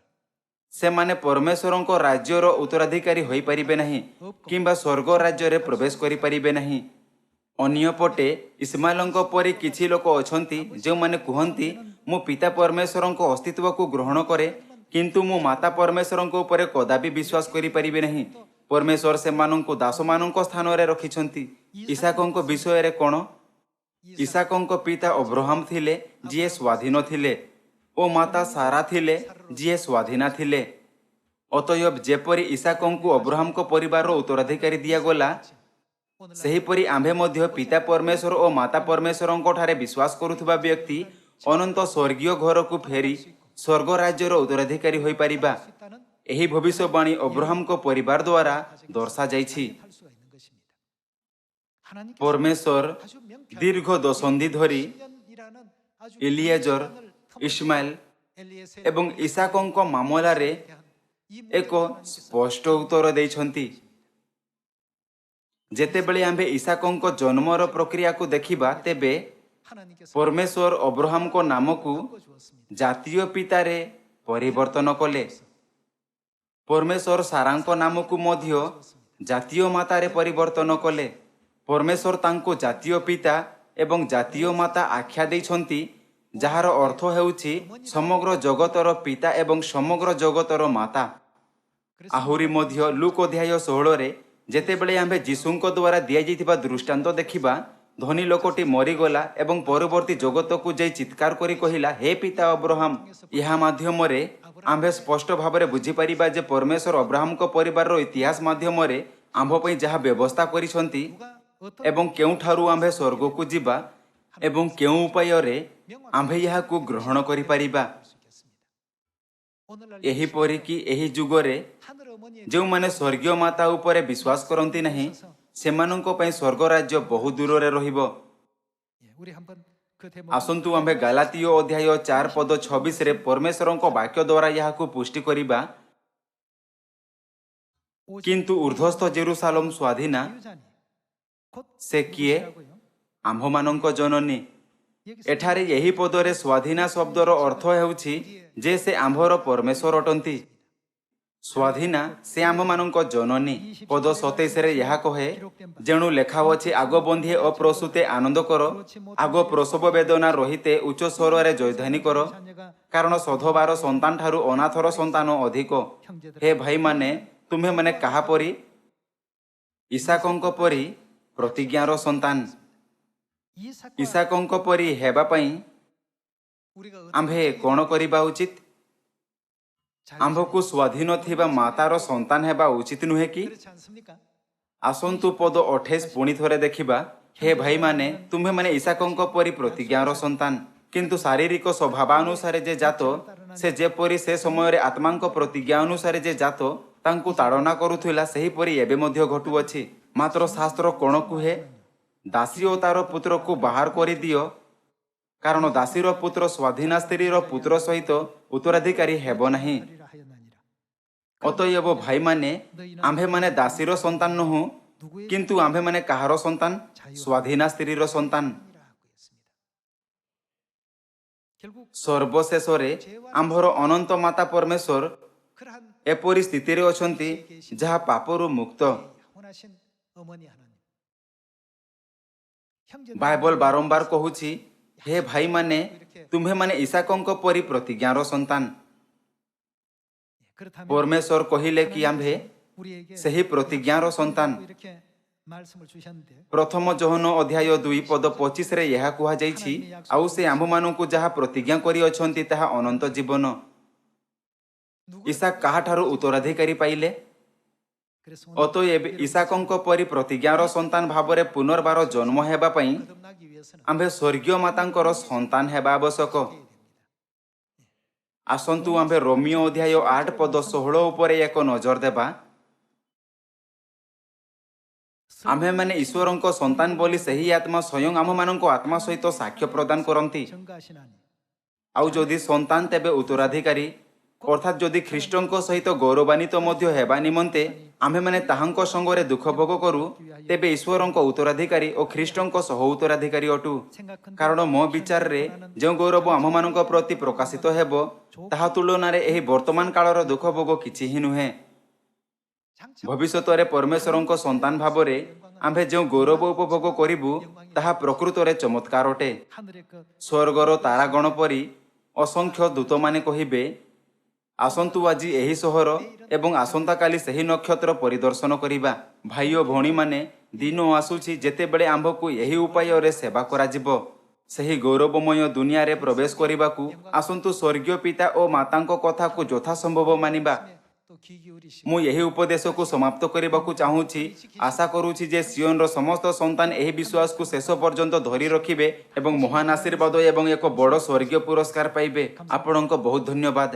ସେମାନେ ପରମେଶ୍ୱରଙ୍କ ରାଜ୍ୟର ଉତ୍ତରାଧିକାରୀ ହୋଇପାରିବେ ନାହିଁ କିମ୍ବା ସ୍ୱର୍ଗ ରାଜ୍ୟରେ ପ୍ରବେଶ କରିପାରିବେ ନାହିଁ। ଅନ୍ୟପଟେ ଇସ୍ମାଏଲଙ୍କ ପରି କିଛି ଲୋକ ଅଛନ୍ତି ଯେଉଁମାନେ କୁହନ୍ତି ମୁଁ ପିତା ପରମେଶ୍ୱରଙ୍କ ଅସ୍ତିତ୍ୱକୁ ଗ୍ରହଣ କରେ କିନ୍ତୁ ମୁଁ ମାତା ପରମେଶ୍ୱରଙ୍କ ଉପରେ କଦାପି ବିଶ୍ୱାସ କରିପାରିବେ ନାହିଁ। ପରମେଶ୍ୱର ସେମାନଙ୍କୁ ଦାସମାନଙ୍କ ସ୍ଥାନରେ ରଖିଛନ୍ତି। ଇସାକଙ୍କ ବିଷୟରେ କ'ଣ? ଇସାକଙ୍କ ପିତା ଅବ୍ରାହମ ଥିଲେ ଯିଏ ସ୍ୱାଧୀନ ଥିଲେ ଓ ମାତା ସାରା ଥିଲେ ଯିଏ ସ୍ୱାଧୀନା ଥିଲେ। ଅତଏବ ଯେପରି ଇସାକଙ୍କୁ ଅବ୍ରାହମଙ୍କ ପରିବାରର ଉତ୍ତରାଧିକାରୀ ଦିଆଗଲା ସେହିପରି ଆମ୍ଭେ ମଧ୍ୟ ପିତା ପରମେଶ୍ୱର ଓ ମାତା ପରମେଶ୍ୱରଙ୍କ ଠାରେ ବିଶ୍ୱାସ କରୁଥିବା ବ୍ୟକ୍ତି ଅନନ୍ତ ସ୍ୱର୍ଗୀୟ ଘରକୁ ଫେରି ସ୍ୱର୍ଗ ରାଜ୍ୟର ଉତ୍ତରାଧିକାରୀ ହୋଇପାରିବା। 수 있다는 ଏହି ଭବିଷ୍ୟବାଣୀ ଅବ୍ରାହମଙ୍କ ପରିବାର ଦ୍ୱାରା ଦର୍ଶାଯାଇଛି। 할 수가 있는 것입니다. 하나님께서 ପରମେଶ୍ୱର 아주 명쾌하게 ଦୀର୍ଘ ଦଶନ୍ଧି ଧରି 10년이라는 아주 ଏଲିଏଜର, 시간을 ଇସ୍ମାଏଲ 엘리에셀 ଏବଂ ଇସାକଙ୍କ ମାମଲାରେ 이 ଏକ ସ୍ପଷ୍ଟ ଉତ୍ତର ଦେଇଛନ୍ତି। ଯେତେବେଳେ ଆମ୍ଭେ ଇସାକଙ୍କ ଜନ୍ମର ପ୍ରକ୍ରିୟାକୁ ଦେଖିବା ତେବେ 하나님께서 ପରମେଶ୍ୱର ଅବ୍ରାହମଙ୍କ ନାମକୁ 주었습니다. ଜାତୀୟ ପିତାରେ ପରିବର୍ତ୍ତନ କଲେ। ପରମେଶ୍ୱର ସାରାଙ୍କ ନାମକୁ ମଧ୍ୟ ଜାତୀୟ ମାତାରେ ପରିବର୍ତ୍ତନ କଲେ। ପରମେଶ୍ୱର ତାଙ୍କୁ ଜାତୀୟ ପିତା ଏବଂ ଜାତୀୟ ମାତା ଆଖ୍ୟା ଦେଇଛନ୍ତି ଯାହାର ଅର୍ଥ ହେଉଛି ସମଗ୍ର ଜଗତର ପିତା ଏବଂ ସମଗ୍ର ଜଗତର ମାତା। ଆହୁରି ମଧ୍ୟ ଲୁକ୍ ଅଧ୍ୟାୟ 16ରେ ଯେତେବେଳେ ଆମ୍ଭେ ଯୀଶୁଙ୍କ ଦ୍ୱାରା ଦିଆଯାଇଥିବା ଦୃଷ୍ଟାନ୍ତ ଦେଖିବା ଧନୀ ଲୋକଟି ମରିଗଲା ଏବଂ ପରବର୍ତ୍ତୀ ଜଗତକୁ ଯାଇ ଚିତ୍କାର କରି କହିଲା ହେ ପିତା ଅବ୍ରାହମ। ଏହା ମାଧ୍ୟମରେ ଆମ୍ଭେ ସ୍ପଷ୍ଟ ଭାବରେ ବୁଝିପାରିବା ଯେ ପରମେଶ୍ୱର ଅବ୍ରାହମଙ୍କ ପରିବାରର ଇତିହାସ ମାଧ୍ୟମରେ ଆମ୍ଭ ପାଇଁ ଯାହା ବ୍ୟବସ୍ଥା କରିଛନ୍ତି 누가 어떤 ଏବଂ କେଉଁଠାରୁ ଆମ୍ଭେ ସ୍ୱର୍ଗକୁ ଯିବା ଏବଂ କେଉଁ ଉପାୟରେ ଆମ୍ଭେ ଏହାକୁ ଗ୍ରହଣ କରିପାରିବା। 수 있겠습니다. 오늘날 ଏହିପରିକି ଏହି ଯୁଗରେ 하늘 어머니의 ଯେଉଁମାନେ ସ୍ୱର୍ଗୀୟ ମାତା ଉପରେ ବିଶ୍ୱାସ କରନ୍ତି ନାହିଁ ସେମାନଙ୍କ ପାଇଁ ସ୍ୱର୍ଗ ରାଜ୍ୟ ବହୁ ଦୂରରେ ରହିବ। 예, 우리 한번 그 대목 ଆସନ୍ତୁ ଆମ୍ଭେ ଗାଲାତୀୟ ଅଧ୍ୟାୟ 4 ପଦ 26ରେ ପରମେଶ୍ୱରଙ୍କ ବାକ୍ୟ ଦ୍ୱାରା ଏହାକୁ ପୁଷ୍ଟି କରିବା। କିନ୍ତୁ ଉର୍ଦ୍ଧ୍ୱସ୍ଥ ଜେରୁସାଲମ ସ୍ୱାଧୀନା 유자니 곧 ସେ କିଏ? 누구시라고요? ଆମ୍ଭମାନଙ୍କ ଜନନୀ। 여기서 ଏଠାରେ ଏହି ପଦରେ ସ୍ୱାଧୀନା ଶବ୍ଦର ଅର୍ଥ ହେଉଛି ଯେ ସେ ଆମ୍ଭର ପରମେଶ୍ୱର ଅଟନ୍ତି। ସ୍ୱାଧୀନା ସେ ଆମ୍ଭମାନଙ୍କ ଜନନୀ। ପଦ 27ରେ ଏହା କହେ ଯେଣୁ ଲେଖା ଅଛି ଆଗ ବନ୍ଧେ ଅପ୍ରସୂତେ ଆନନ୍ଦ କର ଆଗ ପ୍ରସବ ବେଦନା ରହିତେ ଉଚ୍ଚ ସ୍ୱରରେ ଜୟଧ୍ୱନି କର କାରଣ ସଧବାର ସନ୍ତାନ ଠାରୁ ଅନାଥର ସନ୍ତାନ ଅଧିକ। ହେ ଭାଇମାନେ ତୁମ୍ଭେମାନେ କାହା ପରି? ଇସାକଙ୍କ ପରି ପ୍ରତିଜ୍ଞାର ସନ୍ତାନ। 이삭과 ଇସାକଙ୍କ ପରି ହେବା ପାଇଁ 우리가 ଆମ୍ଭେ କ'ଣ କରିବା ଉଚିତ? ଆମ୍ଭକୁ ସ୍ୱାଧୀନ ଥିବା ମାତାର ସନ୍ତାନ ହେବା ଉଚିତ ନୁହେଁ କି? 그렇지 않습니까? ଆସନ୍ତୁ ପଦ 28 ପୁଣି ଥରେ ଦେଖିବା। ହେ ଭାଇମାନେ ତୁମ୍ଭେମାନେ ଇସାକଙ୍କ ପରି ପ୍ରତିଜ୍ଞାର ସନ୍ତାନ। କିନ୍ତୁ ଶାରୀରିକ ସ୍ୱଭାବ ଅନୁସାରେ ଯେ ଜାତ ସେ ଯେପରି ସେ ସମୟରେ ଆତ୍ମାଙ୍କ ପ୍ରତିଜ୍ଞା ଅନୁସାରେ ଯେ ଜାତ ତାଙ୍କୁ ତାଡ଼ନା କରୁଥିଲା ସେହିପରି ଏବେ ମଧ୍ୟ ଘଟୁଅଛି। ମାତ୍ର ଶାସ୍ତ୍ର କ'ଣ କୁହେ? ଦାସୀ ଓ ତାର ପୁତ୍ରକୁ ବାହାର କରିଦିଅ କାରଣ ଦାସୀର ପୁତ୍ର ସ୍ୱାଧୀନା ସ୍ତ୍ରୀର ପୁତ୍ର ସହିତ ଉତ୍ତରାଧିକାରୀ ହେବ ନାହିଁ। 하리라 하였나니라. ଅତଏବ ଭାଇମାନେ ଆମ୍ଭେମାନେ ଦାସୀର ସନ୍ତାନ ନୁହଁ କିନ୍ତୁ ଆମ୍ଭେମାନେ କାହାର ସନ୍ତାନ? ସ୍ୱାଧୀନା ସ୍ତ୍ରୀର ସନ୍ତାନ। 이라고 했습니다. 결국 ସର୍ବଶେଷରେ ଆମ୍ଭର ଅନନ୍ତ ମାତା ପରମେଶ୍ୱର 그러한 ଏପରି ସ୍ଥିତିରେ ଅଛନ୍ତି ଯାହା ପାପରୁ ମୁକ୍ତ। 혼하신 어머니 하나님. 형제 ବାଇବଲ ବାରମ୍ବାର କହୁଛି ହେ ଭାଇମାନେ ତୁମ୍ଭେମାନେ ଇସାକଙ୍କ ପରି ପ୍ରତିଜ୍ଞାର ସନ୍ତାନ। 그렇다면 परमेश्वर କହିଲେ कि आम्भे 우리에게 ସେହି ପ୍ରତିଜ୍ଞାର ସନ୍ତାନ। 이렇게 말씀을 주셨는데 ପ୍ରଥମ ଯୋହନ ଅଧ୍ୟାୟ 2 ପଦ 25ରେ ଏହା କୁହାଯାଇଛି, ଆଉ ସେ ଆମ୍ଭମାନଙ୍କୁ ଯାହା ପ୍ରତିଜ୍ଞା କରିଅଛନ୍ତି ତାହା ଅନନ୍ତ ଜୀବନ। ଇସାକ କାହାଠାରୁ ଉତ୍ତରାଧିକାରୀ ପାଇଲେ? 그래서 ଅତଏବ ଇସାକଙ୍କ ପରି ପ୍ରତିଜ୍ଞାର ସନ୍ତାନ ଭାବରେ ପୁନର୍ବାର ଜନ୍ମ ହେବା ପାଇଁ 거듭나기 위해서는 ଆମ୍ଭେ ସ୍ୱର୍ଗୀୟ ମାତାଙ୍କର ସନ୍ତାନ ହେବା ଆବଶ୍ୟକ। ଆସନ୍ତୁ ଆମ୍ଭେ ରୋମିଓ ଅଧ୍ୟାୟ 8 ପଦ 16 ଉପରେ ଏକ ନଜର ଦେବା। ଆମ୍ଭେମାନେ ଈଶ୍ୱରଙ୍କ ସନ୍ତାନ ବୋଲି ସେହି ଆତ୍ମା ସ୍ୱୟଂ ଆମ୍ଭମାନଙ୍କ ଆତ୍ମା ସହିତ ସାକ୍ଷ୍ୟ ପ୍ରଦାନ କରନ୍ତି। 증가하시나니 ଆଉ ଯଦି ସନ୍ତାନ ତେବେ ଉତ୍ତରାଧିକାରୀ, ଅର୍ଥାତ୍ ଯଦି ଖ୍ରୀଷ୍ଟଙ୍କ ସହିତ ଗୌରବାନ୍ୱିତ ମଧ୍ୟ ହେବା ନିମନ୍ତେ ଆମ୍ଭେମାନେ ତାହାଙ୍କ ସଙ୍ଗରେ ଦୁଃଖ ଭୋଗ କରୁ, ତେବେ ଈଶ୍ୱରଙ୍କ ଉତ୍ତରାଧିକାରୀ ଓ ଖ୍ରୀଷ୍ଟଙ୍କ ସହ ଉତ୍ତରାଧିକାରୀ ଅଟୁ। କାରଣ ମୋ ବିଚାରରେ ଯେଉଁ ଗୌରବ ଆମ୍ଭମାନଙ୍କ ପ୍ରତି ପ୍ରକାଶିତ ହେବ, ତାହା ତୁଳନାରେ ଏହି ବର୍ତ୍ତମାନ କାଳର ଦୁଃଖ ଭୋଗ କିଛି ହିଁ ନୁହେଁ। ଭବିଷ୍ୟତରେ ପରମେଶ୍ୱରଙ୍କ ସନ୍ତାନ ଭାବରେ ଆମ୍ଭେ ଯେଉଁ ଗୌରବ ଉପଭୋଗ କରିବୁ, ତାହା ପ୍ରକୃତରେ ଚମତ୍କାର ଅଟେ। 하늘의 것 ସ୍ୱର୍ଗର ତାରାଗଣ ପରି ଅସଂଖ୍ୟ ଦୂତମାନେ କହିବେ, ଆସନ୍ତୁ ଆଜି ଏହି ସହର ଏବଂ ଆସନ୍ତାକାଲି ସେହି ନକ୍ଷତ୍ର ପରିଦର୍ଶନ କରିବା। ଭାଇ ଓ ଭଉଣୀମାନେ, ଦିନ ଆସୁଛି ଯେତେବେଳେ ଆମ୍ଭକୁ ଏହି ଉପାୟରେ ସେବା କରାଯିବ। ସେହି ଗୌରବମୟ ଦୁନିଆରେ ପ୍ରବେଶ କରିବାକୁ ଆସନ୍ତୁ ସ୍ୱର୍ଗୀୟ ପିତା ଓ ମାତାଙ୍କ କଥାକୁ ଯଥାସମ୍ଭବ ମାନିବା। 또 귀 기울이시고 ମୁଁ ଏହି ଉପଦେଶକୁ ସମାପ୍ତ କରିବାକୁ ଚାହୁଁଛି। ଆଶା କରୁଛି ଯେ ସିଓନର ସମସ୍ତ ସନ୍ତାନ ଏହି ବିଶ୍ୱାସକୁ ଶେଷ ପର୍ଯ୍ୟନ୍ତ ଧରି ରଖିବେ ଏବଂ ମହାନ ଆଶୀର୍ବାଦ ଏବଂ ଏକ ବଡ଼ ସ୍ୱର୍ଗୀୟ ପୁରସ୍କାର ପାଇବେ। ଆପଣଙ୍କ ବହୁତ ଧନ୍ୟବାଦ।